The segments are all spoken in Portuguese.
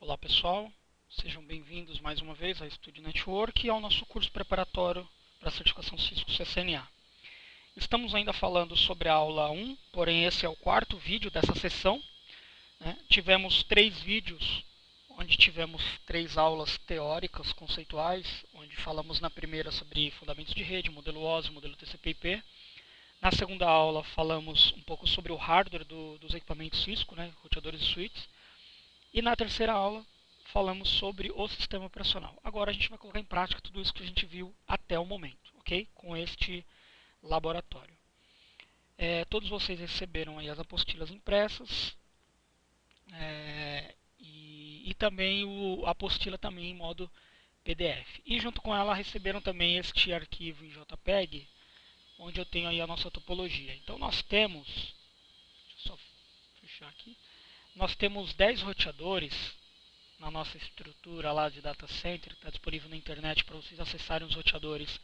Olá pessoal, sejam bem-vindos mais uma vez à Studio Network e ao nosso curso preparatório para a certificação Cisco CCNA. Estamos ainda falando sobre a aula 1, porém esse é o quarto vídeo dessa sessão. Tivemos 3 vídeos, onde tivemos 3 aulas teóricas, conceituais, onde falamos na primeira sobre fundamentos de rede, modelo OSI, modelo TCP/IP. Na segunda aula falamos um pouco sobre o hardware dos equipamentos Cisco, roteadores e switches. E na terceira aula falamos sobre o sistema operacional. Agora a gente vai colocar em prática tudo isso que a gente viu até o momento, ok? Com este laboratório. Todos vocês receberam aí as apostilas impressas e também a apostila também em modo PDF. E junto com ela receberam também este arquivo em JPEG, onde eu tenho aí a nossa topologia. Então nós temos, deixa eu só fechar aqui, nós temos 10 roteadores na nossa estrutura lá de data center, está disponível na internet para vocês acessarem os roteadores,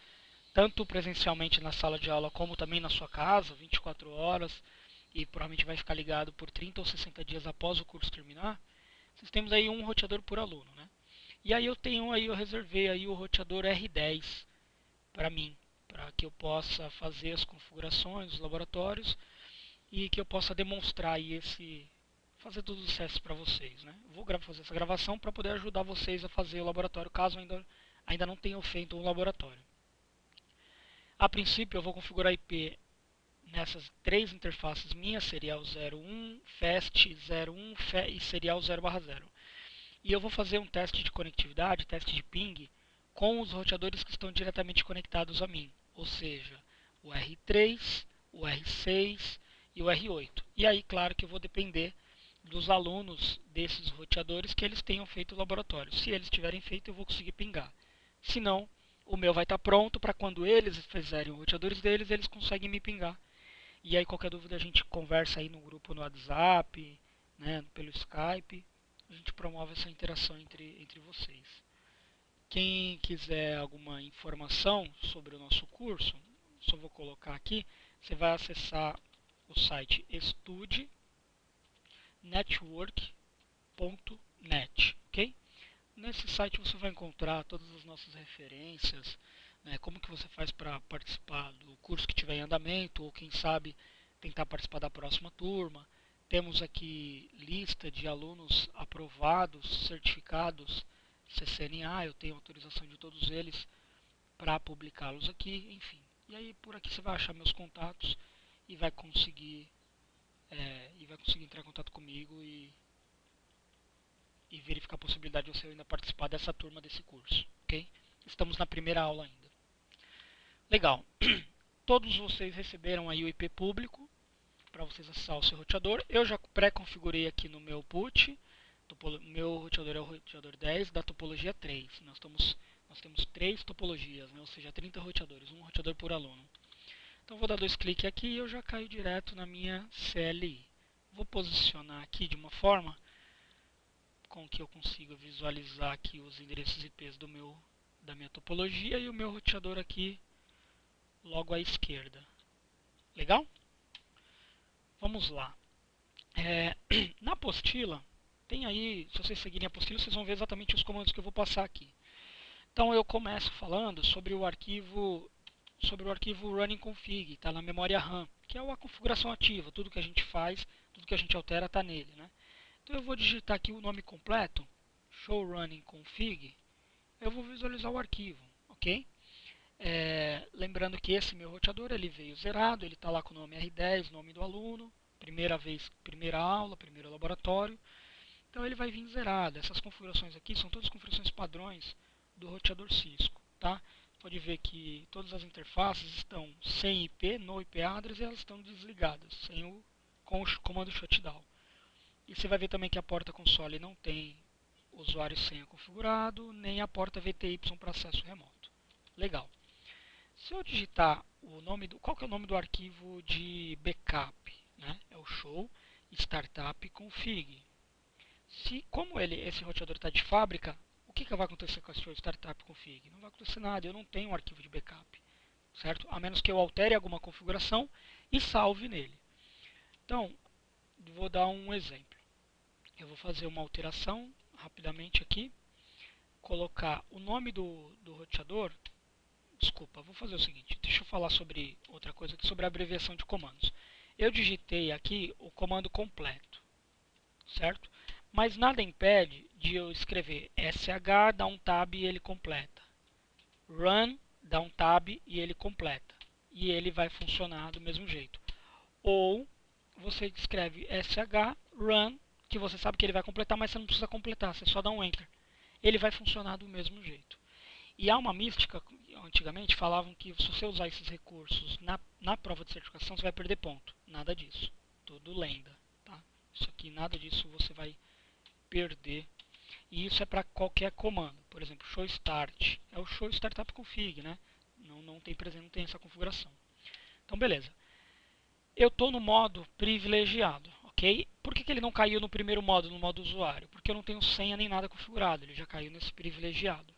tanto presencialmente na sala de aula, como também na sua casa, 24 horas, e provavelmente vai ficar ligado por 30 ou 60 dias após o curso terminar. Nós temos aí um roteador por aluno, né? E aí eu reservei aí o roteador R10 para mim, para que eu possa fazer as configurações dos laboratórios e que eu possa demonstrar aí fazer todos os testes para vocês, né? Eu vou fazer essa gravação para poder ajudar vocês a fazer o laboratório, caso ainda não tenham feito um laboratório. A princípio eu vou configurar IP nessas 3 interfaces minhas, serial 01, FAST 01 e serial 0/0. E eu vou fazer um teste de conectividade, teste de ping, com os roteadores que estão diretamente conectados a mim, ou seja, o R3, o R6 e o R8. E aí, claro que eu vou depender dos alunos desses roteadores que eles tenham feito o laboratório. Se eles tiverem feito, eu vou conseguir pingar. Se não, o meu vai estar pronto para quando eles fizerem os roteadores deles, eles conseguem me pingar. E aí qualquer dúvida a gente conversa aí no grupo no WhatsApp, né, pelo Skype. A gente promove essa interação entre vocês. Quem quiser alguma informação sobre o nosso curso, só vou colocar aqui, você vai acessar o site studynetwork.net, ok? Nesse site você vai encontrar todas as nossas referências, né, como que você faz para participar do curso que tiver em andamento, ou quem sabe tentar participar da próxima turma. Temos aqui lista de alunos aprovados, certificados CCNA, eu tenho autorização de todos eles para publicá-los aqui, enfim. E aí por aqui você vai achar meus contatos e vai conseguir entrar em contato comigo e verificar a possibilidade de você ainda participar dessa turma desse curso, ok? Estamos na primeira aula ainda. Legal. Todos vocês receberam aí o IP público para vocês acessar o seu roteador. Eu já pré-configurei aqui no meu put. Meu roteador é o roteador 10 da topologia 3. Nós temos 3 topologias, né? Ou seja, 30 roteadores, um roteador por aluno. Então vou dar 2 cliques aqui e eu já caio direto na minha CLI. Vou posicionar aqui de uma forma com que eu consiga visualizar aqui os endereços IPs da minha topologia e o meu roteador aqui logo à esquerda. Legal? Vamos lá. Na apostila, tem aí, se vocês seguirem a apostila, vocês vão ver exatamente os comandos que eu vou passar aqui. Então eu começo falando sobre o arquivo running config, está na memória RAM, que é a configuração ativa, tudo que a gente faz, tudo que a gente altera está nele, né? Então eu vou digitar aqui o nome completo, show running config, eu vou visualizar o arquivo, ok? Lembrando que esse meu roteador ele veio zerado, ele está lá com o nome R10, nome do aluno, primeira aula, primeiro laboratório. Então ele vai vir zerado. Essas configurações aqui são todas configurações padrões do roteador Cisco, tá? Pode ver que todas as interfaces estão sem IP, no IP address, e elas estão desligadas, com o comando shutdown. E você vai ver também que a porta console não tem usuário e senha configurado, nem a porta VTY para acesso remoto. Legal. Se eu digitar qual que é o nome do arquivo de backup? Né? É o show startup config. Como esse roteador está de fábrica, o que vai acontecer com esse show startup config? Não vai acontecer nada, eu não tenho um arquivo de backup, certo? A menos que eu altere alguma configuração e salve nele. Então, vou dar um exemplo. Eu vou fazer uma alteração rapidamente aqui, colocar o nome do roteador. Desculpa, vou fazer o seguinte, deixa eu falar sobre outra coisa aqui, sobre a abreviação de comandos. Eu digitei aqui o comando completo, certo? Mas nada impede de eu escrever sh, dar um tab e ele completa. Run, dá um tab e ele completa. E ele vai funcionar do mesmo jeito. Ou você escreve sh, run, que você sabe que ele vai completar, mas você não precisa completar, você só dá um enter. Ele vai funcionar do mesmo jeito. E há uma mística, antigamente falavam que se você usar esses recursos na prova de certificação, você vai perder ponto. Nada disso. Tudo lenda. Tá? Isso aqui, nada disso você vai perder. E isso é para qualquer comando. Por exemplo, show start. É o show startup config, né? Não tem presente, não tem essa configuração. Então, beleza. Eu estou no modo privilegiado, ok? Por que ele não caiu no primeiro modo, no modo usuário? Porque eu não tenho senha nem nada configurado. Ele já caiu nesse privilegiado.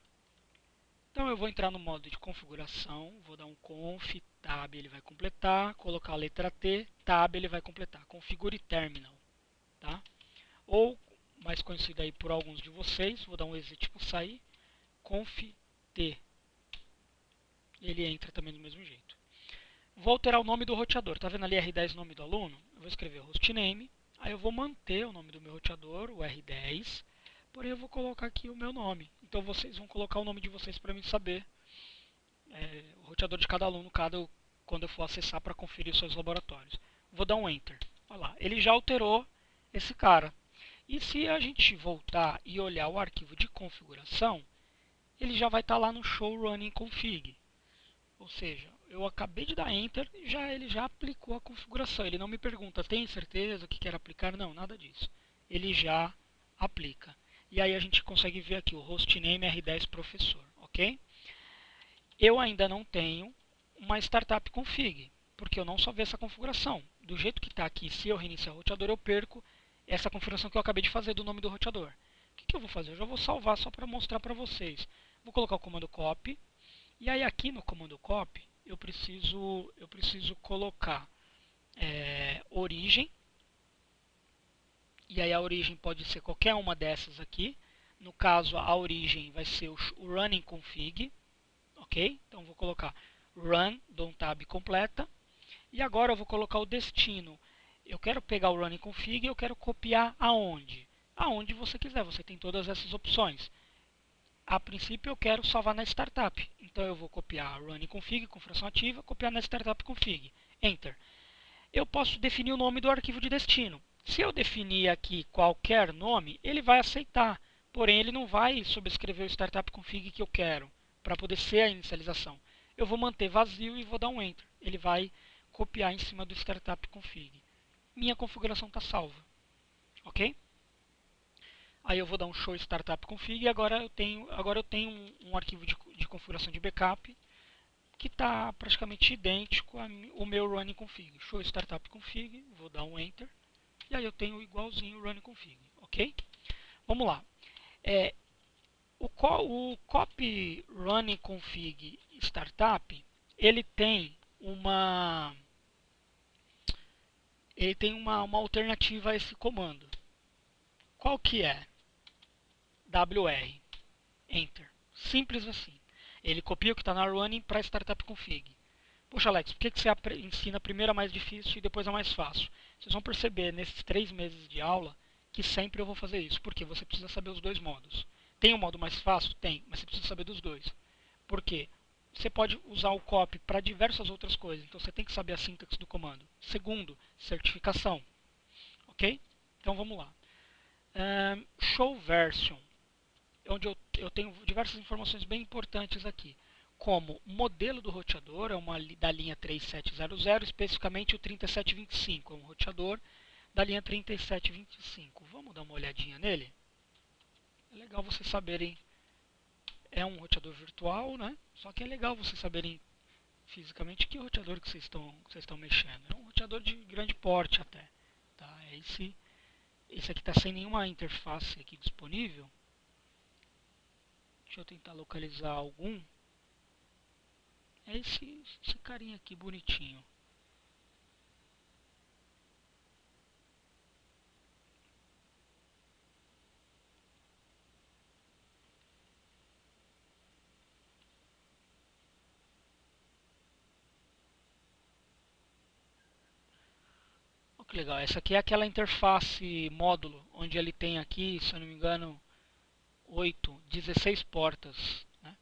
Então eu vou entrar no modo de configuração, vou dar um conf, tab, ele vai completar, colocar a letra T, tab, ele vai completar. Configure terminal, tá? Ou, mais conhecido aí por alguns de vocês, vou dar um exit para sair, conf T. Ele entra também do mesmo jeito. Vou alterar o nome do roteador. Tá vendo ali R10 nome do aluno? Eu vou escrever hostname, aí eu vou manter o nome do meu roteador, o R10, porém eu vou colocar aqui o meu nome. Então vocês vão colocar o nome de vocês para mim saber o roteador de cada aluno quando eu for acessar para conferir os seus laboratórios. Vou dar um Enter. Olha lá, ele já alterou esse cara. E se a gente voltar e olhar o arquivo de configuração, ele já vai estar lá no show running config. Ou seja, eu acabei de dar Enter e ele já aplicou a configuração. Ele não me pergunta, tem certeza que quer aplicar? Não, nada disso. Ele já aplica. E aí a gente consegue ver aqui o hostname R10 professor, ok? Eu ainda não tenho uma startup config, porque eu não salvei essa configuração. Do jeito que está aqui, se eu reiniciar o roteador, eu perco essa configuração que eu acabei de fazer do nome do roteador. O que eu vou fazer? Eu já vou salvar só para mostrar para vocês. Vou colocar o comando copy, e aí aqui no comando copy, eu preciso colocar origem, e aí a origem pode ser qualquer uma dessas aqui. No caso, a origem vai ser o running config, ok? Então vou colocar run, dou um tab completa. E agora eu vou colocar o destino. Eu quero pegar o running config e eu quero copiar aonde? Aonde você quiser, você tem todas essas opções. A princípio eu quero salvar na startup. Então eu vou copiar running config, configuração ativa, copiar na startup config. Enter. Eu posso definir o nome do arquivo de destino. Se eu definir aqui qualquer nome, ele vai aceitar. Porém, ele não vai subscrever o startup config que eu quero para poder ser a inicialização. Eu vou manter vazio e vou dar um Enter. Ele vai copiar em cima do startup config. Minha configuração está salva. Ok? Aí eu vou dar um show startup config e agora eu tenho um arquivo de configuração de backup que está praticamente idêntico ao meu running config. Show startup config, vou dar um enter e aí eu tenho igualzinho o running config, ok? Vamos lá. O copy running config startup ele tem uma uma alternativa a esse comando. Qual que é? WR enter. Simples assim. Ele copia o que está na running para startup config. Poxa, Alex, por que você ensina primeiro a mais difícil e depois a mais fácil? Vocês vão perceber nesses 3 meses de aula que sempre eu vou fazer isso, porque você precisa saber os dois modos. Tem um modo mais fácil? Tem, mas você precisa saber dos dois. Por quê? Você pode usar o copy para diversas outras coisas, então você tem que saber a sintaxe do comando. Segundo, certificação. Ok? Então vamos lá. Show version, onde eu tenho diversas informações bem importantes aqui, como o modelo do roteador, é uma da linha 3700, especificamente o 3725, é um roteador da linha 3725. Vamos dar uma olhadinha nele? É legal vocês saberem, é um roteador virtual, né? Só que é legal vocês saberem fisicamente que roteador que vocês estão mexendo. É um roteador de grande porte até. Tá? Esse aqui está sem nenhuma interface aqui disponível. Deixa eu tentar localizar algum. É esse carinha aqui bonitinho. Que legal. Essa aqui é aquela interface módulo, onde ele tem aqui, se eu não me engano, 16 portas, né?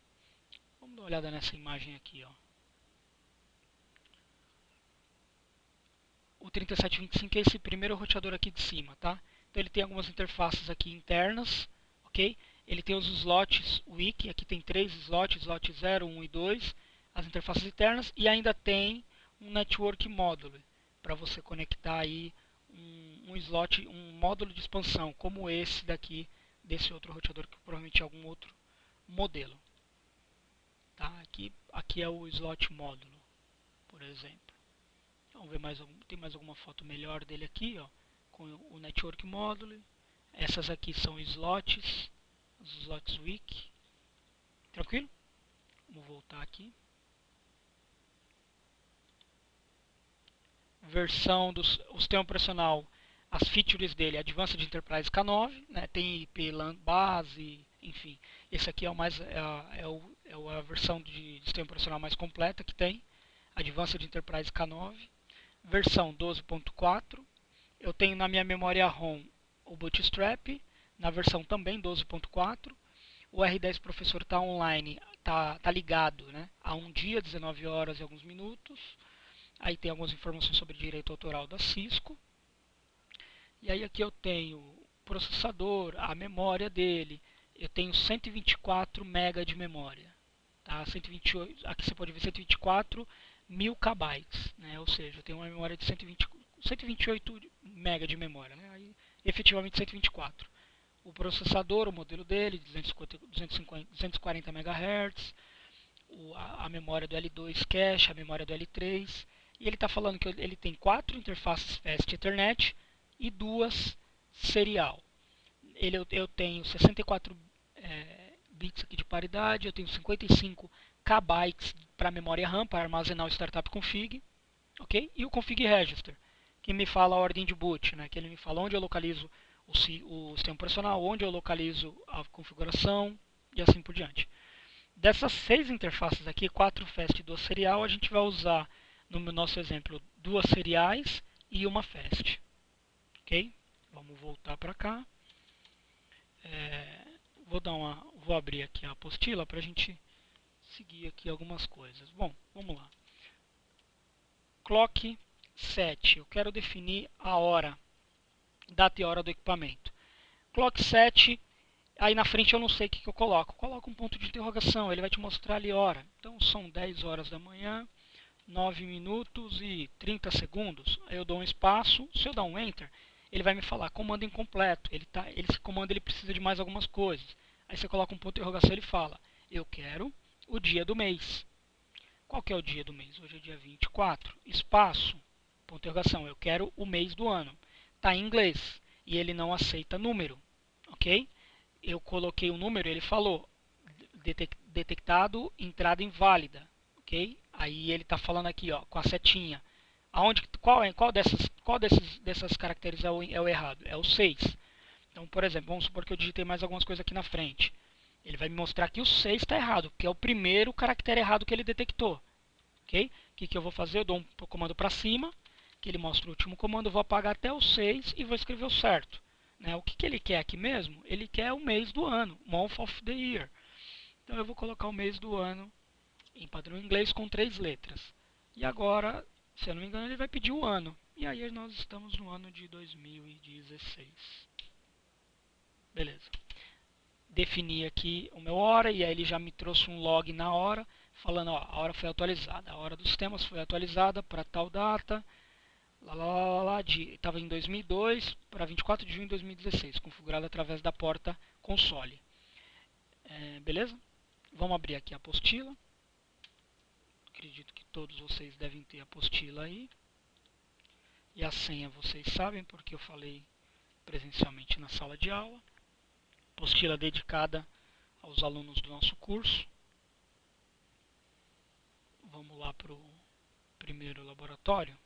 Vamos dar uma olhada nessa imagem aqui, ó. O 3725 é esse primeiro roteador aqui de cima, tá? Então ele tem algumas interfaces aqui internas, ok? Ele tem os slots wiki, aqui tem 3 slots, slot 0, 1 e 2, as interfaces internas, e ainda tem um network módulo, para você conectar aí um slot, um módulo de expansão, como esse daqui, desse outro roteador, que provavelmente é algum outro modelo. Tá? Aqui é o slot módulo, por exemplo. Vamos ver mais tem mais alguma foto melhor dele aqui, ó, com o Network Module. Essas aqui são slots, os slots wiki. Tranquilo? Vamos voltar aqui. Versão o sistema operacional, as features dele, Advanced Enterprise K9, né, tem IP LAN base, enfim. Esse aqui é, a versão de sistema operacional mais completa que tem, Advanced Enterprise K9. Versão 12.4. Eu tenho na minha memória ROM o Bootstrap, na versão também 12.4. O R10 Professor está online, tá ligado, né, há um dia, 19 horas e alguns minutos. Aí tem algumas informações sobre direito autoral da Cisco. E aí aqui eu tenho o processador, a memória dele. Eu tenho 124 MB de memória. Tá? 128, aqui você pode ver 124 mil KB, né? Ou seja, eu tenho uma memória de 128 MB de memória, né? Aí, efetivamente 124. O processador, o modelo dele, 240 MHz, a memória do L2 cache, a memória do L3, e ele está falando que ele tem 4 interfaces Fast Ethernet e 2 serial. Eu tenho 64 bits aqui de paridade, eu tenho 55 KB para memória RAM, para armazenar o startup config, ok? E o config register, que me fala a ordem de boot, né? Que ele me fala onde eu localizo o sistema operacional, onde eu localizo a configuração e assim por diante. Dessas 6 interfaces aqui, 4 fast e 2 serial, a gente vai usar, no nosso exemplo, 2 seriais e uma fast. Ok? Vamos voltar para cá. Vou abrir aqui a apostila para a gente seguir aqui algumas coisas. Bom, vamos lá. Clock set. Eu quero definir a hora, data e hora do equipamento. Clock set. Aí na frente eu não sei o que eu coloco. Coloco um ponto de interrogação, ele vai te mostrar ali a hora. Então são 10 horas da manhã, 9 minutos e 30 segundos. Aí eu dou um espaço, se eu dar um enter, ele vai me falar comando incompleto. Esse comando ele precisa de mais algumas coisas. Aí você coloca um ponto de interrogação e ele fala, eu quero o dia do mês. Qual que é o dia do mês? Hoje é dia 24. Espaço, ponto de interrogação, eu quero o mês do ano. Está em inglês e ele não aceita número, ok? Eu coloquei o número, ele falou detectado entrada inválida, ok? Aí ele está falando aqui, ó, com a setinha. Qual dessas caracteres é o errado? É o 6. Então, por exemplo, vamos supor que eu digitei mais algumas coisas aqui na frente. Ele vai me mostrar que o 6 está errado, que é o primeiro caractere errado que ele detectou. Ok? O que eu vou fazer? Eu dou um comando para cima, que ele mostra o último comando, eu vou apagar até o 6 e vou escrever o certo. Né? O que ele quer aqui mesmo? Ele quer o mês do ano, month of the year. Então eu vou colocar o mês do ano em padrão inglês com 3 letras. E agora, se eu não me engano, ele vai pedir o ano. E aí nós estamos no ano de 2016. Beleza. Defini aqui o meu hora e aí ele já me trouxe um log na hora, falando, ó, a hora foi atualizada. A hora dos temas foi atualizada para tal data. Estava em 2002 para 24 de junho de 2016, configurado através da porta console. Beleza? Vamos abrir aqui a apostila. Acredito que todos vocês devem ter a apostila aí. E a senha vocês sabem, porque eu falei presencialmente na sala de aula. Apostila dedicada aos alunos do nosso curso. Vamos lá para o primeiro laboratório,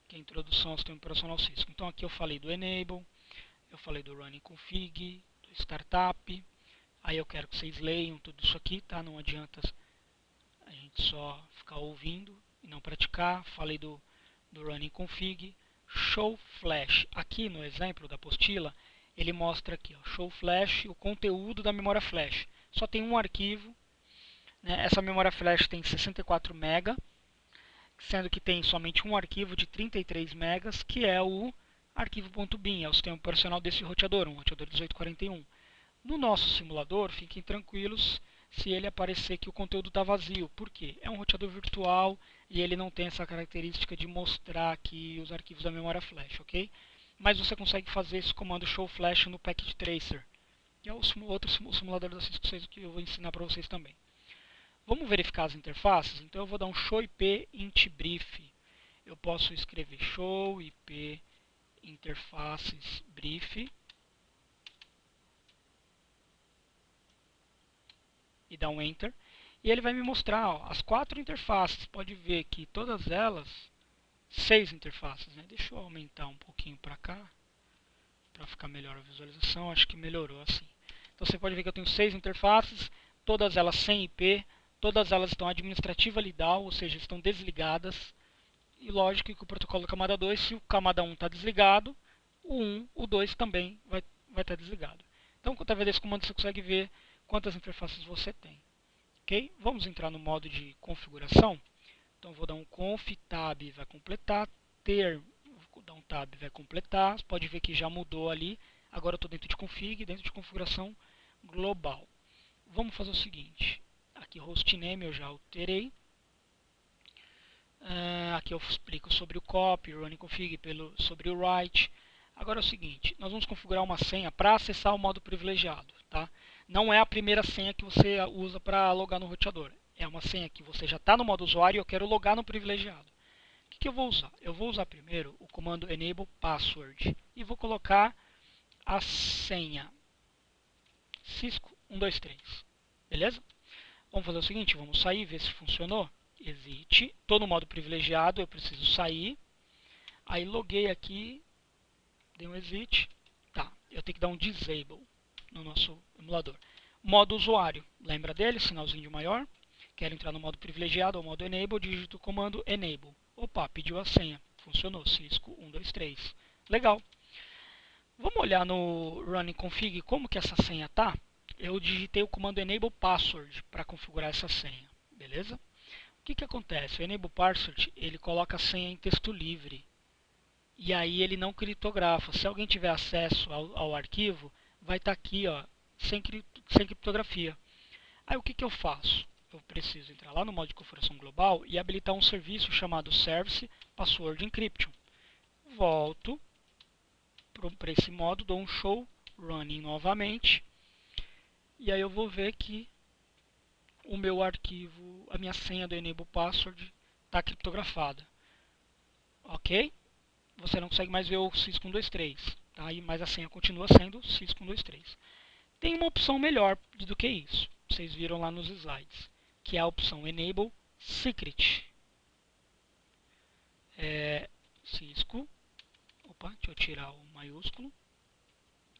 que é a introdução ao sistema operacional Cisco. Então aqui eu falei do Enable, eu falei do Running Config, do Startup. Aí eu quero que vocês leiam tudo isso aqui, tá? Não adianta a gente só ficar ouvindo e não praticar. Falei do Running Config, show flash. Aqui no exemplo da apostila, ele mostra aqui, ó, show flash, o conteúdo da memória flash. Só tem um arquivo, né? Essa memória flash tem 64 MB, sendo que tem somente um arquivo de 33 MB, que é o arquivo .bin, é o sistema operacional desse roteador, um roteador 1841. No nosso simulador, fiquem tranquilos se ele aparecer que o conteúdo está vazio. Por quê? É um roteador virtual e ele não tem essa característica de mostrar aqui os arquivos da memória flash, ok? Mas você consegue fazer esse comando show flash no Packet Tracer, que é o outro simulador da Cisco 6 que eu vou ensinar para vocês também. Vamos verificar as interfaces? Então eu vou dar um show IP int brief. Eu posso escrever show IP interfaces brief e dar um enter. E ele vai me mostrar, ó, as 4 interfaces. Pode ver que todas elas, 6 interfaces, né? Deixa eu aumentar um pouquinho para cá, para ficar melhor a visualização. Acho que melhorou assim. Então você pode ver que eu tenho 6 interfaces, todas elas sem IP, todas elas estão administrativa LIDAL, ou seja, estão desligadas. E lógico que o protocolo camada 2, se o camada 1 está desligado, o 1, o 2 também vai estar desligado. Então, através desse comando você consegue ver quantas interfaces você tem. Ok? Vamos entrar no modo de configuração. Então, vou dar um conf tab, vai completar, ter, vou dar um tab, vai completar. Você pode ver que já mudou ali. Agora eu estou dentro de config, dentro de configuração global. Vamos fazer o seguinte. Aqui, hostname eu já alterei. Aqui eu explico sobre o copy, running config, sobre o write. Agora é o seguinte, nós vamos configurar uma senha para acessar o modo privilegiado. Tá? Não é a primeira senha que você usa para logar no roteador. É uma senha que você já está no modo usuário e eu quero logar no privilegiado. O que eu vou usar? Eu vou usar primeiro o comando enable password e vou colocar a senha Cisco 123. Beleza? Vamos fazer o seguinte, vamos sair e ver se funcionou. Exit, estou no modo privilegiado, eu preciso sair. Aí loguei aqui, dei um exit. Tá, eu tenho que dar um disable no nosso emulador. Modo usuário, lembra dele, sinalzinho de maior. Quero entrar no modo privilegiado ou modo enable, digito o comando enable. Opa, pediu a senha, funcionou, Cisco 123. Legal. Vamos olhar no running config como que essa senha tá. Eu digitei o comando enable password para configurar essa senha, beleza? O que acontece? O enable password ele coloca a senha em texto livre e aí ele não criptografa. Se alguém tiver acesso ao arquivo, vai estar aqui, ó, sem criptografia. Aí o que eu faço? Eu preciso entrar lá no modo de configuração global e habilitar um serviço chamado Service Password Encryption. Volto para esse modo, dou um show running novamente e aí eu vou ver que o meu arquivo, a minha senha do enable password está criptografada. Ok? Você não consegue mais ver o Cisco 123, tá? Mas a senha continua sendo Cisco 123. Tem uma opção melhor do que isso. Vocês viram lá nos slides, que é a opção enable secret. Cisco, opa, deixa eu tirar o maiúsculo,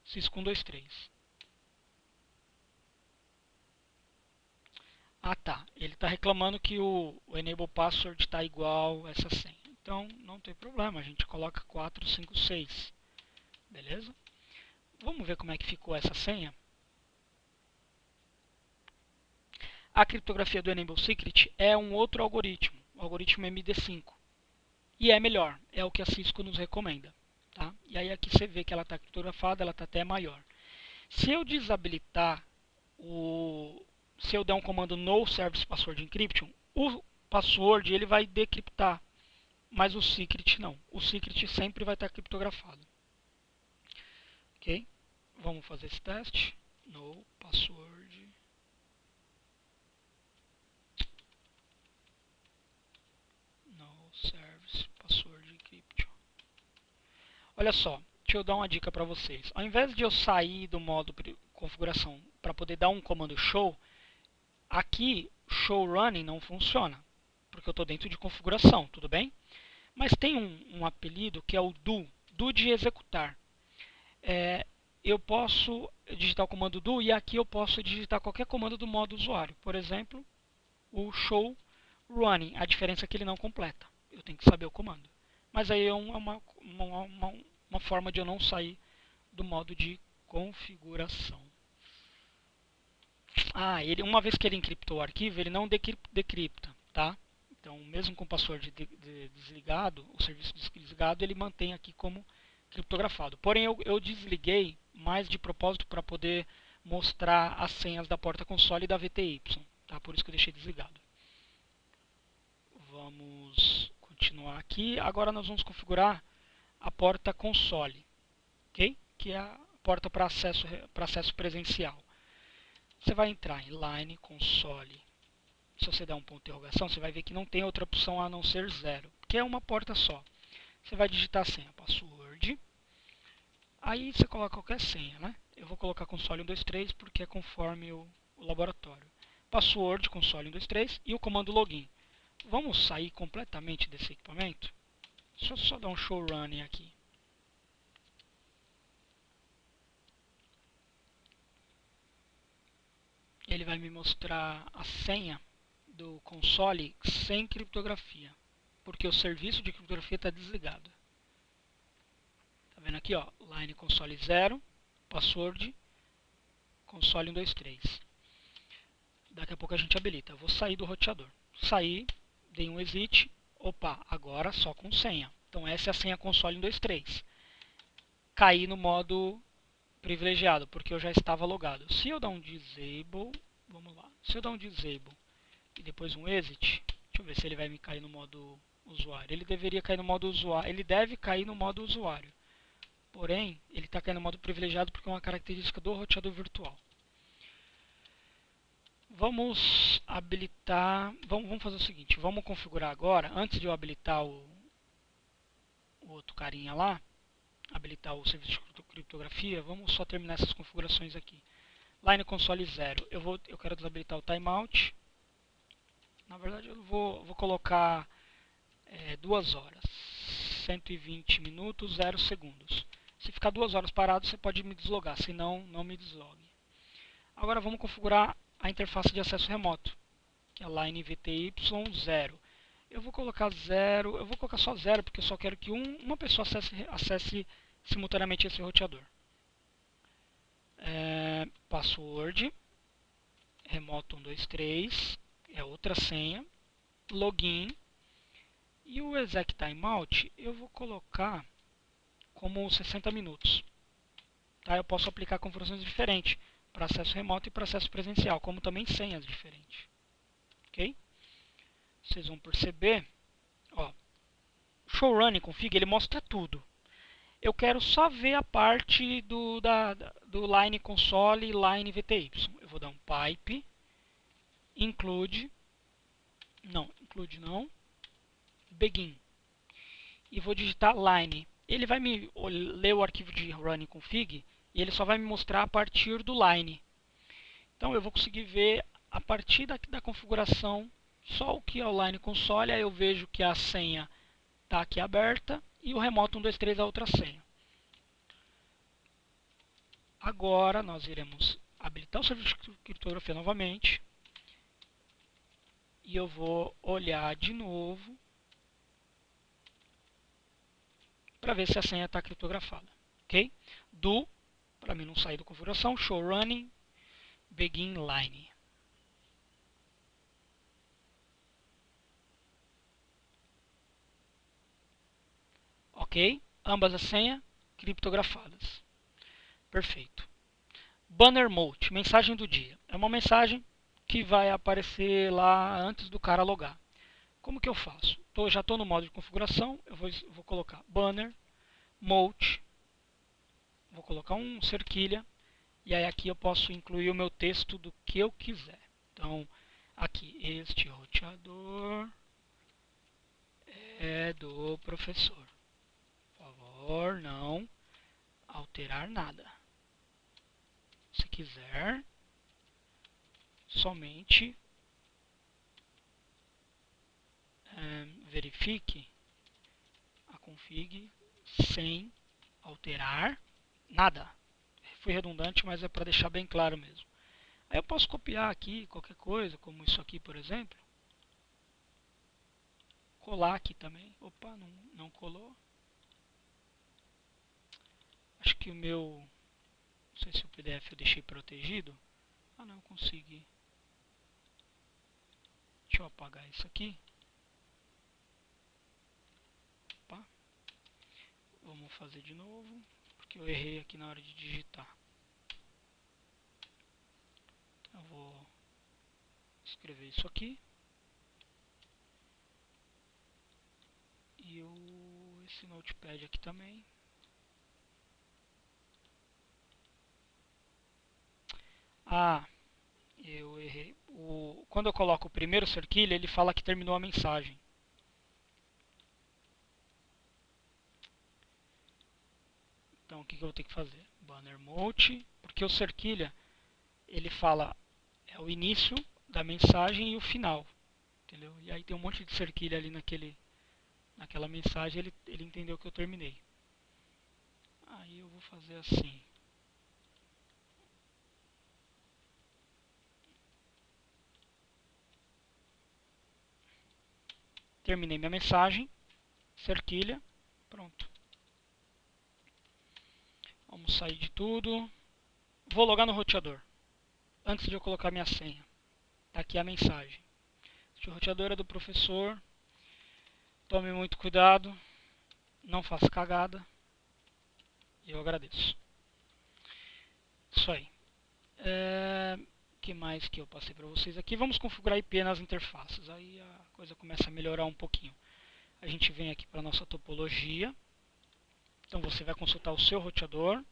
Cisco 123. Ah tá, ele está reclamando que o enable password está igual a essa senha. Então não tem problema, a gente coloca 456. Beleza? Vamos ver como é que ficou essa senha. A criptografia do Enable Secret é um outro algoritmo, o algoritmo MD5. E é melhor, é o que a Cisco nos recomenda. Tá? E aí aqui você vê que ela está criptografada, ela está até maior. Se eu desabilitar se eu der um comando no Service Password Encryption, o password ele vai decriptar, mas o secret não. O secret sempre vai estar criptografado. Ok? Vamos fazer esse teste. No password. No Service Password Encryption. Olha só, deixa eu dar uma dica para vocês. Ao invés de eu sair do modo configuração para poder dar um comando show, aqui show running não funciona, porque eu estou dentro de configuração, tudo bem? Mas tem um apelido que é o do de executar. Eu posso digitar o comando do e aqui eu posso digitar qualquer comando do modo usuário. Por exemplo, o show running. A diferença é que ele não completa. Eu tenho que saber o comando. mas aí é uma forma de eu não sair do modo de configuração. Uma vez que ele encriptou o arquivo, ele não decripta, tá? Então, mesmo com o password desligado, o serviço desligado, ele mantém aqui como criptografado. Porém, eu desliguei mais de propósito para poder mostrar as senhas da porta console e da VTY, tá? Por isso que eu deixei desligado. Vamos continuar aqui. Agora nós vamos configurar a porta console, ok? Que é a porta para acesso presencial. Você vai entrar em Line Console. Se você der um ponto de interrogação, você vai ver que não tem outra opção a não ser 0, que é uma porta só. Você vai digitar a senha, password. Aí você coloca qualquer senha, né? Eu vou colocar console 123 porque é conforme o laboratório. Password, console 123 e o comando login. Vamos sair completamente desse equipamento? Deixa eu só dar um show running aqui. Ele vai me mostrar a senha do console sem criptografia, porque o serviço de criptografia está desligado. Tá vendo aqui, ó, line console 0, password console 123. Daqui a pouco a gente habilita. Eu vou sair do roteador. Saí, dei um exit. Opa, agora só com senha. Então essa é a senha console 123. Caí no modo privilegiado, porque eu já estava logado. Se eu dar um disable, vamos lá. Se eu dar um disable e depois um exit, deixa eu ver se ele vai me cair no modo usuário. Ele deveria cair no modo usuário. Ele deve cair no modo usuário. Porém, ele está caindo no modo privilegiado porque é uma característica do roteador virtual. Vamos habilitar. Vamos fazer o seguinte. Vamos configurar agora, antes de eu habilitar o outro carinha lá, habilitar o serviço de criptografia, vamos só terminar essas configurações aqui. Line console 0. Eu quero desabilitar o timeout. Na verdade, eu vou colocar 2 horas, 120 minutos, 0 segundos. Se ficar 2 horas parado, você pode me deslogar, senão não me deslogue. Agora vamos configurar a interface de acesso remoto, que é a line VTY 0. Eu vou colocar 0, eu vou colocar só 0, porque eu só quero que uma pessoa acesse simultaneamente esse roteador. Password, remoto 123, é outra senha, login, e o exec timeout eu vou colocar como 60 minutos. Tá? Eu posso aplicar configurações diferentes para acesso remoto e para acesso presencial, como também senhas diferentes. Ok? Vocês vão perceber, ó, o showrunning config ele mostra tudo. Eu quero só ver a parte do line console e line VTY. Eu vou dar um pipe include não, begin. E vou digitar line. Ele vai me ler o arquivo de running config e ele só vai me mostrar a partir do line. Então eu vou conseguir ver a partir da configuração só o que é o line console. Aí eu vejo que a senha está aqui aberta e o remoto 123 é a outra senha. Agora nós iremos habilitar o serviço de criptografia novamente. E eu vou olhar de novo para ver se a senha está criptografada. Ok? Para mim não sair da configuração, show running, begin line. Ok? Ambas as senhas criptografadas. Perfeito. Banner mode, mensagem do dia. É uma mensagem que vai aparecer lá antes do cara logar. Como que eu faço? Já estou no modo de configuração, eu vou colocar banner mode, vou colocar um cerquilha, e aí aqui eu posso incluir o meu texto do que eu quiser. Então, aqui, este roteador é do professor. Por favor, não alterar nada. Se quiser, somente verifique a config sem alterar nada. Fui redundante, mas é para deixar bem claro mesmo. Aí eu posso copiar aqui qualquer coisa, como isso aqui, por exemplo. colar aqui também. Opa, não colou. Acho que o meu... Não sei se o PDF eu deixei protegido. Ah, não, consegui. Deixa eu apagar isso aqui. Opa. Vamos fazer de novo, porque eu errei aqui na hora de digitar. Eu vou escrever isso aqui. E esse notepad aqui também. Ah, eu errei. Quando eu coloco o primeiro cerquilho, ele fala que terminou a mensagem. Então o que eu vou ter que fazer? Banner mode, porque o cerquilha, ele fala é o início da mensagem e o final. Entendeu? E aí tem um monte de cerquilha ali naquela mensagem, ele entendeu que eu terminei. Aí eu vou fazer assim. Terminei minha mensagem, cerquilha, pronto. Vamos sair de tudo. Vou logar no roteador, antes de eu colocar minha senha. Tá aqui a mensagem. Este roteador é do professor. Tome muito cuidado, não faça cagada. E eu agradeço. Isso aí. O que mais que eu passei para vocês aqui? Vamos configurar IP nas interfaces. Aí a coisa começa a melhorar um pouquinho. A gente vem aqui para a nossa topologia. Então você vai consultar o seu roteador.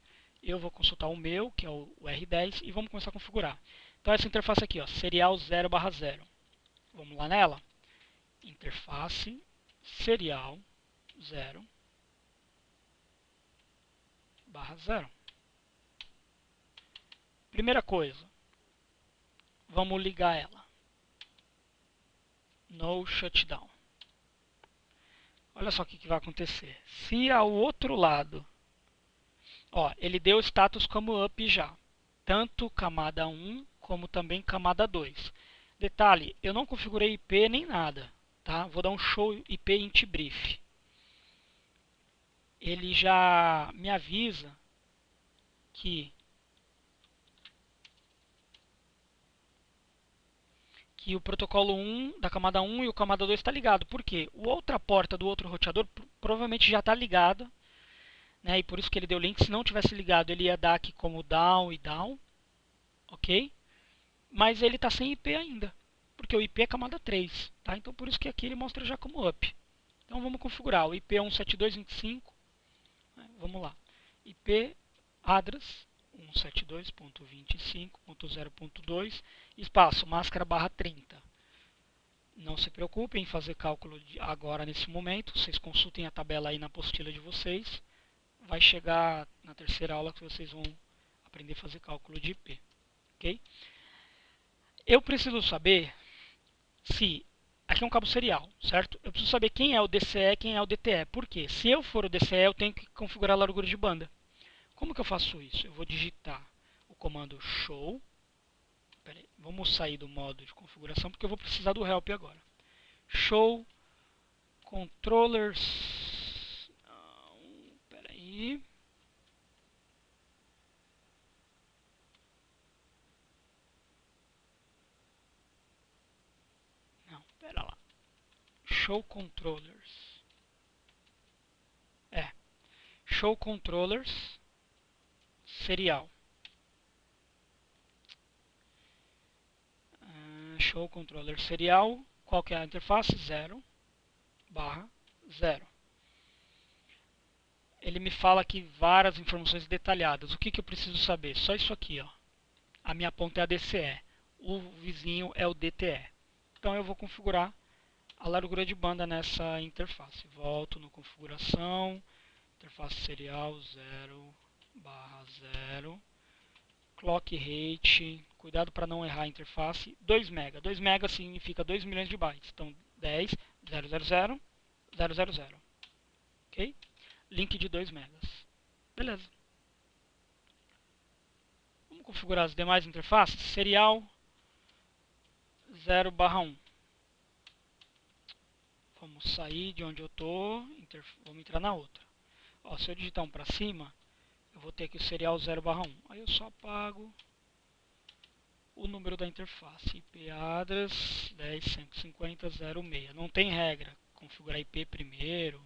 Eu vou consultar o meu, que é o R10, e vamos começar a configurar. Então essa interface aqui, ó, serial 0/0. Vamos lá nela? Interface serial 0/0. Primeira coisa, vamos ligar ela. No shutdown. Olha só o que vai acontecer. Se ao outro lado, ó, ele deu status como up já. Tanto camada 1 como também camada 2. Detalhe, eu não configurei IP nem nada. Tá? Vou dar um show IP int brief. Ele já me avisa que o protocolo 1 da camada 1 e o camada 2 está ligado. Por quê? A outra porta do outro roteador provavelmente já está ligada, né? E por isso que ele deu link. Se não tivesse ligado, ele ia dar aqui como down e down, ok? Mas ele está sem IP ainda, porque o IP é camada 3, tá? Então por isso que aqui ele mostra já como up. Então vamos configurar. O IP é 172.25, né? Vamos lá. IP address 172.25.0.2 espaço máscara /30. Não se preocupem em fazer cálculo agora nesse momento. Vocês consultem a tabela aí na apostila de vocês. Vai chegar na terceira aula que vocês vão aprender a fazer cálculo de IP. Ok? Eu preciso saber se... Aqui é um cabo serial, certo? Eu preciso saber quem é o DCE e quem é o DTE. Por quê? Se eu for o DCE, eu tenho que configurar a largura de banda. Como que eu faço isso? Eu vou digitar o comando show. Peraí, vamos sair do modo de configuração porque eu vou precisar do help agora. Show controllers. Peraí. Não, pera lá. Show controllers. Show controllers serial. Show controller serial. Qual que é a interface? 0/0. Ele me fala aqui várias informações detalhadas. O que eu preciso saber? Só isso aqui, ó. A minha ponta é a DCE. O vizinho é o DTE. Então eu vou configurar a largura de banda nessa interface. Volto no configuração. Interface serial 0/0. Clock rate. Cuidado para não errar a interface. 2 MB. 2 MB significa 2 milhões de bytes. Então 10.000.000. Ok? Link de 2 MB. Beleza. Vamos configurar as demais interfaces. Serial 0/1. Vamos sair de onde eu estou, vamos entrar na outra. Ó, se eu digitar um para cima, eu vou ter aqui o serial 0/1. Aí eu só apago o número da interface, IP address 10.150.0.6. Não tem regra, configurar IP primeiro,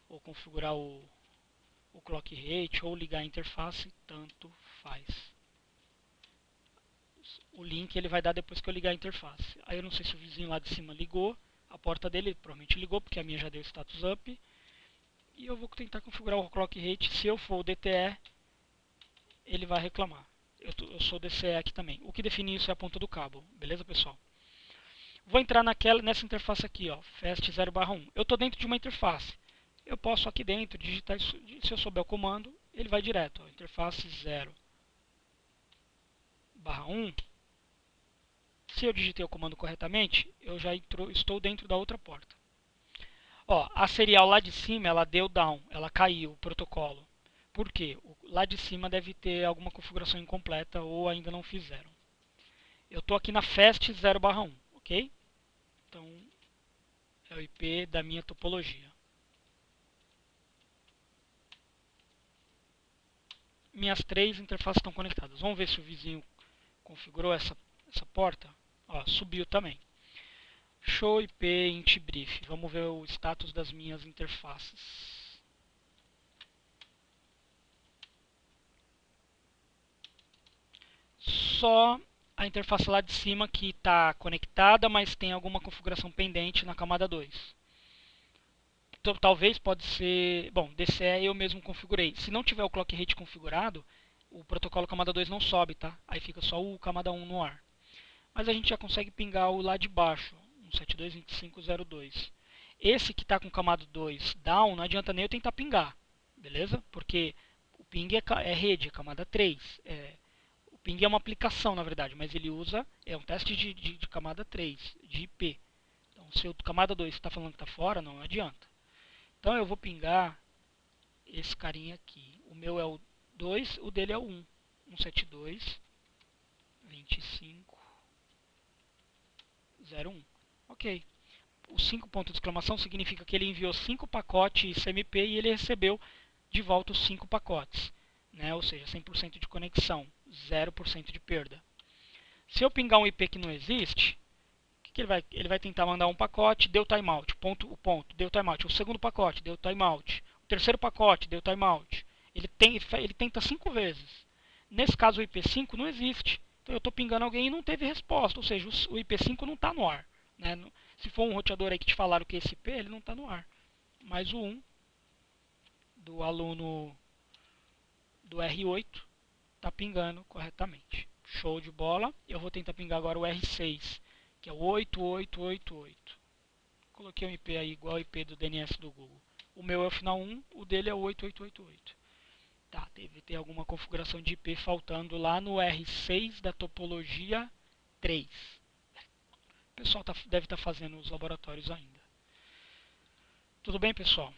ou configurar o clock rate, ou ligar a interface, tanto faz. O link ele vai dar depois que eu ligar a interface. Aí eu não sei se o vizinho lá de cima ligou, a porta dele provavelmente ligou, porque a minha já deu status up. E eu vou tentar configurar o clock rate. Se eu for o DTE, ele vai reclamar. Eu sou DCE aqui também. O que define isso é a ponta do cabo, beleza, pessoal? Vou entrar nessa interface aqui, ó, fast 0/1. Eu estou dentro de uma interface. Eu posso aqui dentro digitar isso, se eu souber o comando, ele vai direto. Ó, interface 0/1. Se eu digitei o comando corretamente, eu já estou dentro da outra porta. Ó, a serial lá de cima, ela deu down, ela caiu, o protocolo. Por quê? Lá de cima deve ter alguma configuração incompleta ou ainda não fizeram. Eu estou aqui na fast 0/1, ok? Então, é o IP da minha topologia. Minhas três interfaces estão conectadas. Vamos ver se o vizinho configurou essa porta. Ó, subiu também. Show IP int brief. Vamos ver o status das minhas interfaces. Só a interface lá de cima que está conectada, mas tem alguma configuração pendente na camada 2. Então, talvez pode ser... Bom, DCE eu mesmo configurei. Se não tiver o clock rate configurado, o protocolo camada 2 não sobe, tá? Aí fica só o camada 1 no ar. Mas a gente já consegue pingar o lá de baixo, 172.25.02. Esse que está com camada 2 down, não adianta nem eu tentar pingar, beleza? Porque o ping é rede, é camada 3. O ping é uma aplicação, na verdade, mas ele usa, é um teste de camada 3, de IP. Então, se o camada 2 está falando que está fora, não adianta. Então, eu vou pingar esse carinha aqui. O meu é o 2, o dele é o 1. 172.25.01. Ok. O 5 ponto de exclamação significa que ele enviou 5 pacotes CMP e ele recebeu de volta os 5 pacotes. Né? Ou seja, 100% de conexão, 0% de perda. Se eu pingar um IP que não existe, o que ele vai? Ele vai tentar mandar um pacote, deu timeout, ponto, deu timeout. O segundo pacote, deu timeout. O terceiro pacote, deu timeout. Ele tenta 5 vezes. Nesse caso, o IP5 não existe. Então, eu estou pingando alguém e não teve resposta. Ou seja, o IP5 não está no ar. Né? Se for um roteador aí que te falaram que esse IP, ele não está no ar. Mas o 1 do aluno do R8 está pingando corretamente. Show de bola. Eu vou tentar pingar agora o R6, que é o 8888. Coloquei um IP aí igual ao IP do DNS do Google. O meu é o final 1, o dele é o 8888. Tá, deve ter alguma configuração de IP faltando lá no R6 da topologia 3. O pessoal deve estar fazendo os laboratórios ainda. Tudo bem, pessoal?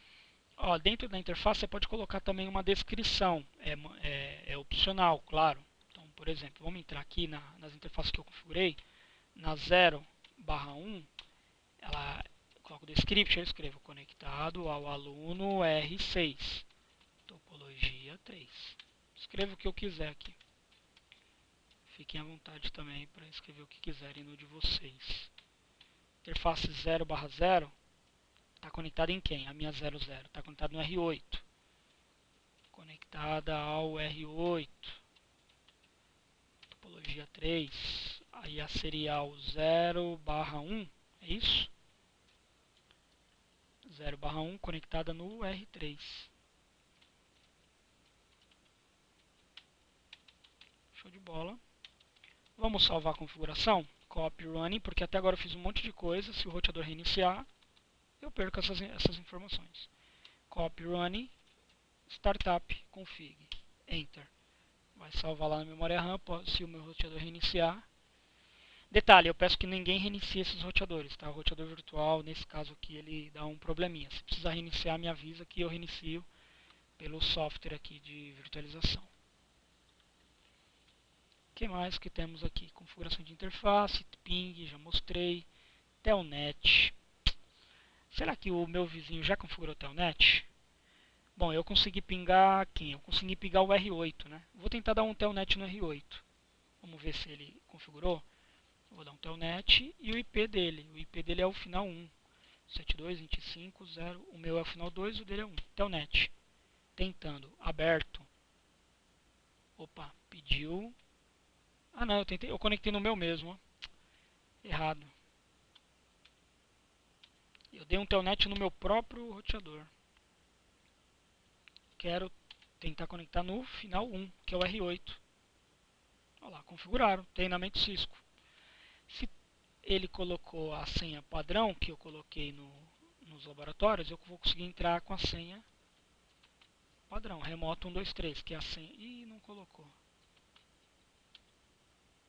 Ó, dentro da interface você pode colocar também uma descrição. É opcional, claro. Então, por exemplo, vamos entrar aqui nas interfaces que eu configurei. Na 0/1, eu coloco o script, eu escrevo conectado ao aluno R6. Topologia 3. Escrevo o que eu quiser aqui. Fiquem à vontade também para escrever o que quiserem no de vocês. Interface 0/0 está conectada em quem? A minha 00. Está conectada no R8. Conectada ao R8. Topologia 3. Aí a serial 0/1. É isso? 0/1 conectada no R3. Show de bola. Vamos salvar a configuração? Copy running, porque até agora eu fiz um monte de coisa. Se o roteador reiniciar, eu perco essas informações. Copy running, startup, config, enter. Vai salvar lá na memória RAM, se o meu roteador reiniciar. Detalhe, eu peço que ninguém reinicie esses roteadores, tá? O roteador virtual, nesse caso aqui, ele dá um probleminha. Se precisar reiniciar, me avisa que eu reinicio pelo software aqui de virtualização. O que mais que temos aqui? Configuração de interface, ping, já mostrei. Telnet. será que o meu vizinho já configurou o telnet? Bom, eu consegui pingar quem? Eu consegui pingar o R8, né? Vou tentar dar um telnet no R8. Vamos ver se ele configurou. Vou dar um telnet e o IP dele. O IP dele é o final 1. 72.25.0. O meu é o final 2, o dele é 1. Telnet. Tentando. Aberto. Opa, pediu. Ah não, eu conectei no meu mesmo. Ó. Errado. Eu dei um telnet no meu próprio roteador. Quero tentar conectar no final 1, que é o R8. Olha lá, configuraram. Treinamento Cisco. Se ele colocou a senha padrão que eu coloquei nos laboratórios, eu vou conseguir entrar com a senha padrão, remoto 123, que é a senha. Ih, não colocou.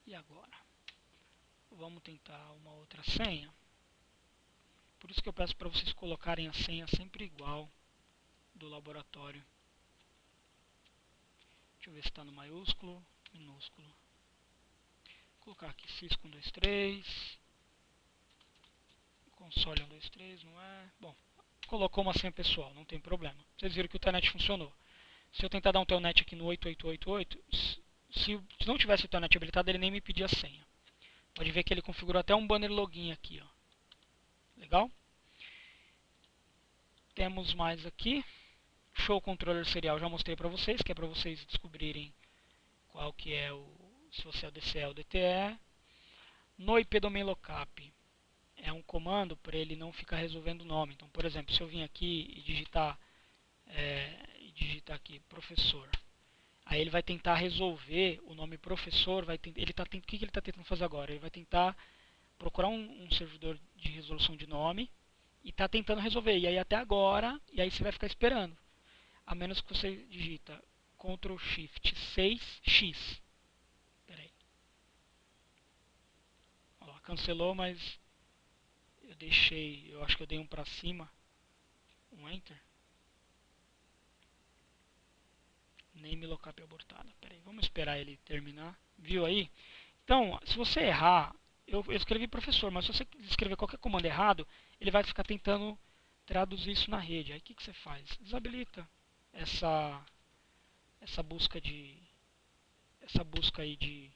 E agora? Vamos tentar uma outra senha. Por isso que eu peço para vocês colocarem a senha sempre igual do laboratório. Deixa eu ver se está no maiúsculo, minúsculo. Vou colocar aqui Cisco 123. Console 123, não é? Bom, colocou uma senha pessoal, não tem problema. Vocês viram que o telnet funcionou. Se eu tentar dar um telnet aqui no 8888, se não tivesse o telnet habilitado, ele nem me pedia a senha. Pode ver que ele configurou até um banner login aqui, ó. Legal? Temos mais aqui. Show controller serial, já mostrei para vocês, que é para vocês descobrirem qual que é se você é o DCE ou o DTE. No IP domain lookup é um comando para ele não ficar resolvendo o nome. Então, por exemplo, se eu vim aqui e digitar aqui professor, aí ele vai tentar resolver o nome professor, o que ele está tentando fazer agora? Ele vai tentar procurar um servidor de resolução de nome e está tentando resolver. E aí até agora, e aí você vai ficar esperando. A menos que você digita Ctrl Shift 6X. Pera aí. Ó, cancelou, mas eu acho que eu dei um para cima. Um Enter. Name lookup abortada. Pera aí, vamos esperar ele terminar. Viu aí? Então, se você errar, eu escrevi professor, mas se você escrever qualquer comando errado, ele vai ficar tentando traduzir isso na rede. Aí o que você faz? Desabilita essa busca aí de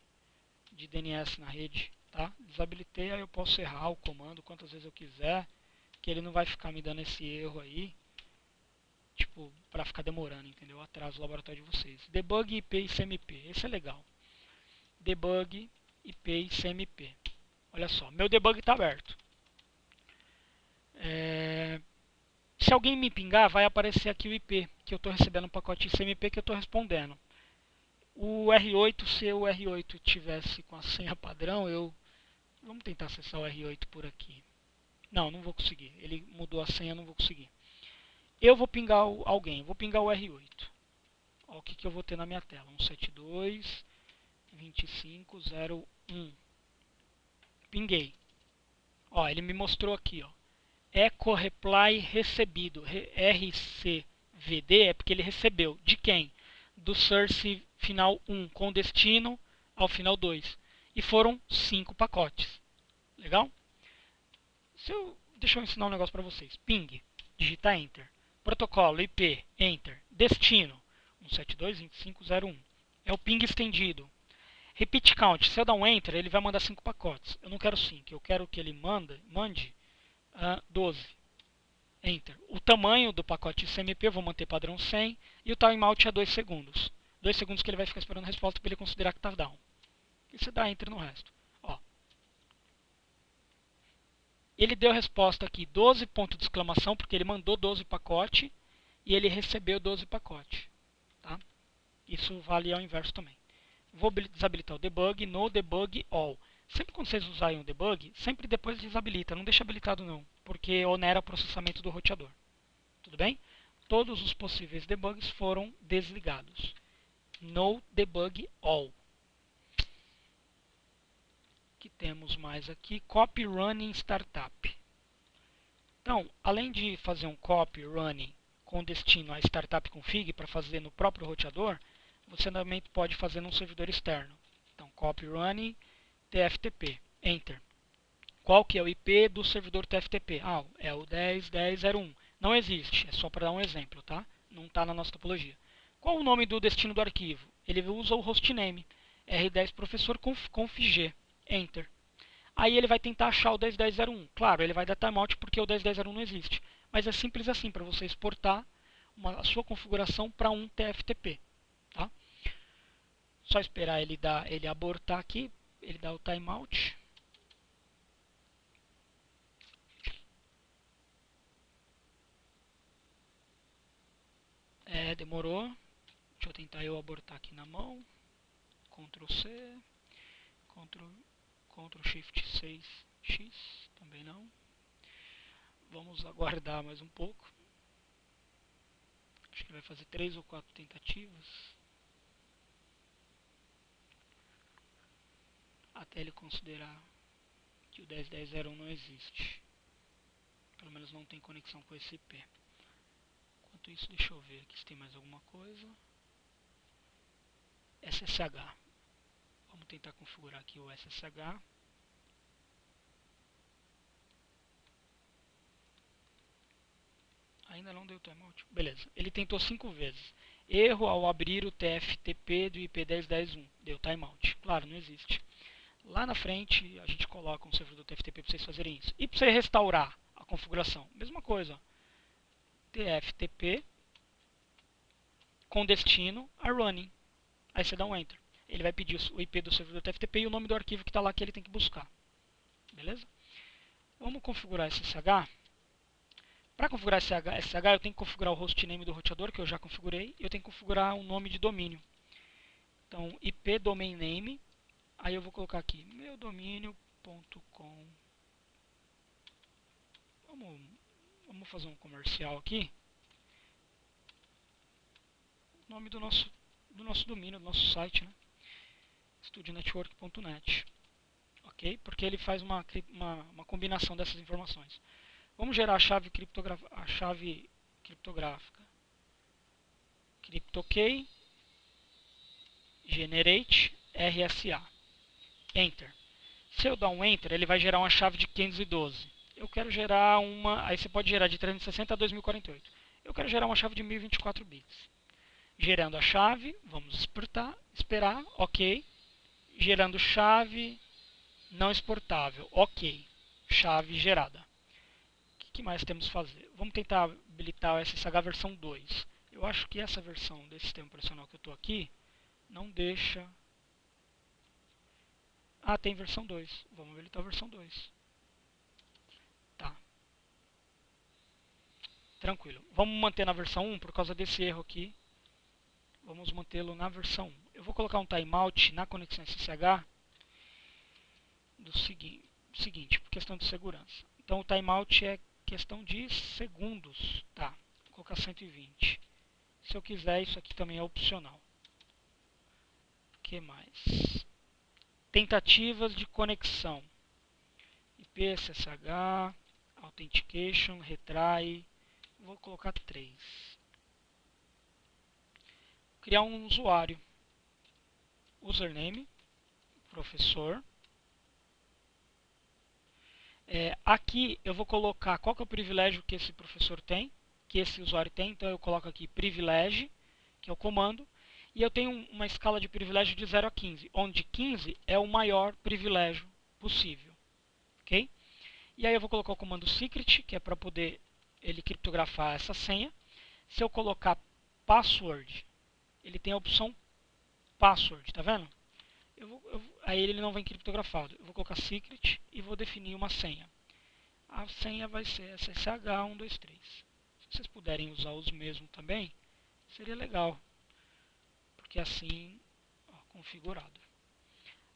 DNS na rede, tá? Desabilitei, aí eu posso errar o comando quantas vezes eu quiser, que ele não vai ficar me dando esse erro aí, tipo, para ficar demorando, entendeu? Atrás do laboratório de vocês. Debug IP e CMP, esse é legal. Debug IP e CMP. Olha só, meu debug está aberto. Se alguém me pingar, vai aparecer aqui o IP, que eu estou recebendo um pacote CMP que eu estou respondendo. O R8, se o R8 tivesse com a senha padrão, vamos tentar acessar o R8 por aqui. Não vou conseguir. Ele mudou a senha, não vou conseguir. Eu vou pingar alguém, vou pingar o R8. Olha o que eu vou ter na minha tela. 172.25.0.1. Pinguei. Ó, ele me mostrou aqui, ó. Echo Reply recebido. RCVD é porque ele recebeu. De quem? Do source final 1 com destino ao final 2. E foram 5 pacotes. Legal? Deixa eu ensinar um negócio para vocês. Ping, digita Enter. Protocolo, IP, Enter. Destino, 172.25.0.1. É o ping estendido. Repeat count, se eu dar um Enter, ele vai mandar 5 pacotes. Eu não quero 5, eu quero que ele mande 12. Enter. O tamanho do pacote CMP eu vou manter padrão 100 e o timeout é 2 segundos. 2 segundos que ele vai ficar esperando a resposta para ele considerar que está down. E você dá Enter no resto. Ó. Ele deu a resposta aqui 12 ponto de exclamação, porque ele mandou 12 pacotes e ele recebeu 12 pacotes. Tá? Isso vale ao inverso também. Vou desabilitar o debug no debug all. Sempre quando vocês usarem o debug, sempre depois desabilita, não deixa habilitado não, porque onera o processamento do roteador. Tudo bem? Todos os possíveis debugs foram desligados. No debug all. O que temos mais aqui? Copy running startup. Então, além de fazer um copy running com destino a startup config para fazer no próprio roteador, você também pode fazer num servidor externo. Então, copy running TFTP, Enter. Qual que é o IP do servidor TFTP? Ah, é o 10.10.01. Não existe, é só para dar um exemplo, tá? Não está na nossa topologia. Qual o nome do destino do arquivo? Ele usa o hostname, R10 professor config, enter. Aí ele vai tentar achar o 10.10.01. Claro, ele vai dar timeout porque o 10.10.01 não existe. Mas é simples assim, para você exportar a sua configuração para um TFTP. Tá? Só esperar ele abortar aqui, ele dá o timeout. Demorou. Deixa eu tentar abortar aqui na mão. Ctrl C, Ctrl Shift 6X, também não. Vamos aguardar mais um pouco. Acho que vai fazer 3 ou 4 tentativas. Até ele considerar que o 10.10.01 não existe. Pelo menos não tem conexão com esse IP. Enquanto isso, deixa eu ver aqui se tem mais alguma coisa. SSH. Vamos tentar configurar aqui o SSH. Ainda não deu timeout. Beleza. Ele tentou 5 vezes. Erro ao abrir o TFTP do IP 10.10.1. Deu timeout. Claro, não existe. Lá na frente, a gente coloca um servidor TFTP para vocês fazerem isso. E para você restaurar a configuração, mesma coisa. TFTP com destino a running. Aí você dá um enter. Ele vai pedir o IP do servidor TFTP e o nome do arquivo que está lá que ele tem que buscar. Beleza? Vamos configurar SSH. Para configurar SSH, eu tenho que configurar o hostname do roteador, que eu já configurei, e eu tenho que configurar um nome de domínio. Então, IP domain name. Aí eu vou colocar aqui meudomínio.com. Vamos fazer um comercial aqui. O nome do nosso domínio, do nosso site, né? studionetwork.net. Ok? Porque ele faz uma combinação dessas informações. Vamos gerar a chave criptográfica. CryptoKey generate RSA. Enter. Se eu dar um Enter, ele vai gerar uma chave de 512. Eu quero gerar uma... Aí você pode gerar de 360 a 2048. Eu quero gerar uma chave de 1024 bits. Gerando a chave, vamos esperar, ok. Gerando chave não exportável, ok. Chave gerada. O que mais temos que fazer? Vamos tentar habilitar o SSH versão 2. Eu acho que essa versão desse sistema operacional que eu estou aqui não deixa... Ah, tem versão 2. Vamos habilitar a versão 2. Tá. Tranquilo. Vamos manter na versão 1 por causa desse erro aqui. Vamos mantê-lo na versão 1. Eu vou colocar um timeout na conexão SSH do seguinte, por questão de segurança. Então o timeout é questão de segundos. Tá. Vou colocar 120. Se eu quiser, isso aqui também é opcional. O que mais? Tentativas de conexão. IP, SSH, Authentication, Retry. Vou colocar 3. Criar um usuário. Username, professor. Aqui eu vou colocar qual que é o privilégio que esse professor tem, que esse usuário tem. Então eu coloco aqui privilege, que é o comando. E eu tenho uma escala de privilégio de 0 a 15, onde 15 é o maior privilégio possível. Ok? E aí eu vou colocar o comando secret, que é para poder ele criptografar essa senha. Se eu colocar password, ele tem a opção password, tá vendo? Aí ele não vem criptografado. Eu vou colocar secret e vou definir uma senha. A senha vai ser SSH123. Se vocês puderem usar os mesmos também, seria legal. Porque assim, configurado.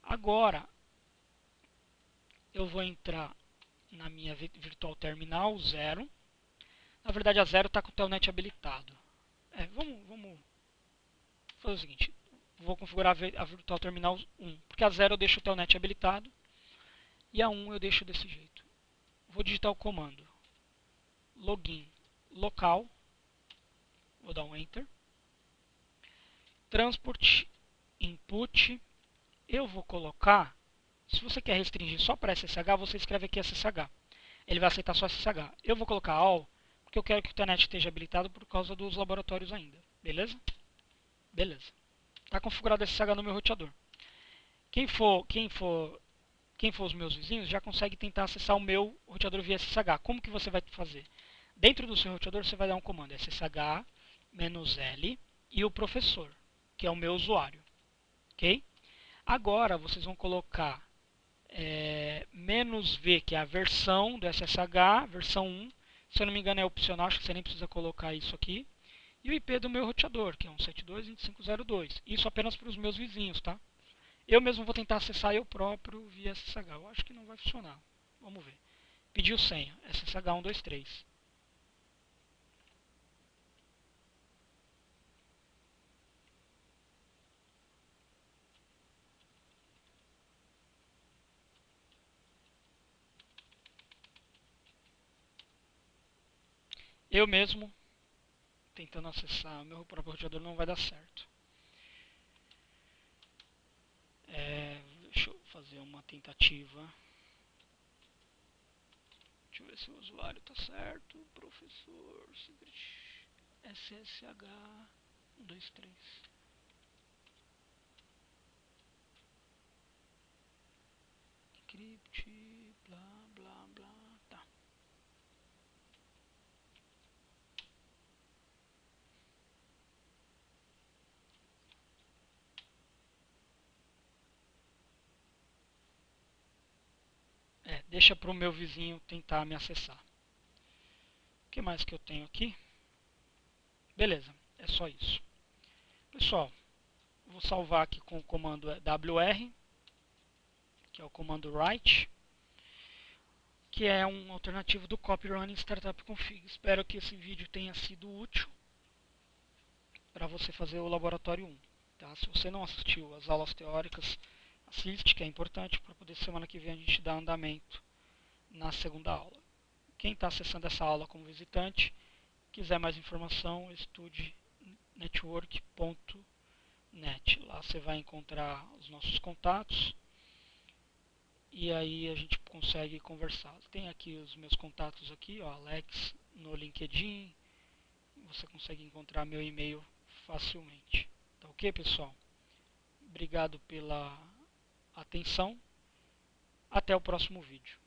Agora, eu vou entrar na minha virtual terminal 0. Na verdade, a 0 está com o telnet habilitado. Vamos fazer o seguinte. Vou configurar a virtual terminal 1. Porque a 0 eu deixo o telnet habilitado. E a 1 eu deixo desse jeito. Vou digitar o comando login local. Vou dar um enter. Transport input. Eu vou colocar Se você quer restringir só para SSH, você escreve aqui SSH. Ele vai aceitar só SSH. Eu vou colocar ALL, porque eu quero que o Telnet esteja habilitado por causa dos laboratórios ainda. Beleza? Beleza. Está configurado SSH no meu roteador. Quem for os meus vizinhos já consegue tentar acessar o meu roteador via SSH. Como que você vai fazer? Dentro do seu roteador você vai dar um comando SSH-L e o professor, que é o meu usuário. Ok? Agora vocês vão colocar "-v", que é a versão do SSH, versão 1. Se eu não me engano é opcional, acho que você nem precisa colocar isso aqui. E o IP do meu roteador, que é 172.25.02. Isso apenas para os meus vizinhos, tá? Eu mesmo vou tentar acessar eu próprio via SSH. Eu acho que não vai funcionar. Vamos ver. Pediu senha. SSH123. Eu mesmo tentando acessar o meu próprio roteador não vai dar certo. Deixa eu fazer uma tentativa. Deixa eu ver se o usuário está certo. Professor Secret SSH123. Encrypt, blá blá blá. Tá. Deixa para o meu vizinho tentar me acessar. O que mais que eu tenho aqui? Beleza, é só isso. Pessoal, vou salvar aqui com o comando WR, que é o comando write, que é um alternativo do copy running startup config. Espero que esse vídeo tenha sido útil para você fazer o laboratório 1. Tá? Se você não assistiu às aulas teóricas, assiste, que é importante para poder semana que vem a gente dar andamento na segunda aula. Quem está acessando essa aula como visitante, quiser mais informação, estude network.net. Lá você vai encontrar os nossos contatos e aí a gente consegue conversar. Tem aqui os meus contatos aqui, ó, Alex no LinkedIn. Você consegue encontrar meu e-mail facilmente. Tá ok, pessoal? Obrigado pela atenção. Até o próximo vídeo.